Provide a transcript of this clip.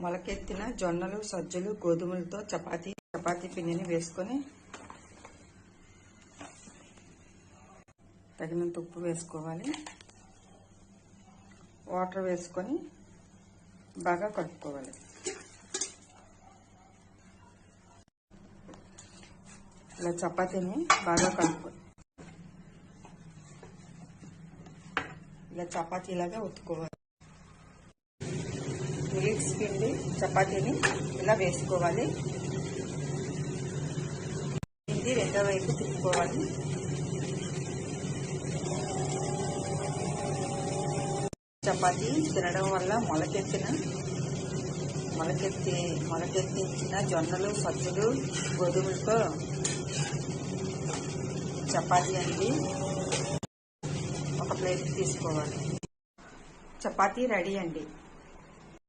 మొలకెత్తిన జొన్నలు, సజ్జలు, గోధుమలతో చపాతీ పిండిని వేసుకొని తగినంత ఉప్పు వేసుకోవాలి. వాటర్ వేసుకొని బాగా కలుపుకోవాలి. ఇలా చపాతీని బాగా కలుపుకోవాలి. ఇలా చపాతీలాగా ఒత్తుకోవాలి. మిక్స్ పిండి చపాతీని ఇలా వేసుకోవాలి. ఇది రెండో వైపు తిప్పుకోవాలి. చపాతీ తినడం వల్ల మొలకెత్తించిన జొన్నలు, సజ్జలు, గోధుమలతో చపాతీ అనేది ఒక ప్లేట్కి తీసుకోవాలి. చపాతీ రెడీ అండి.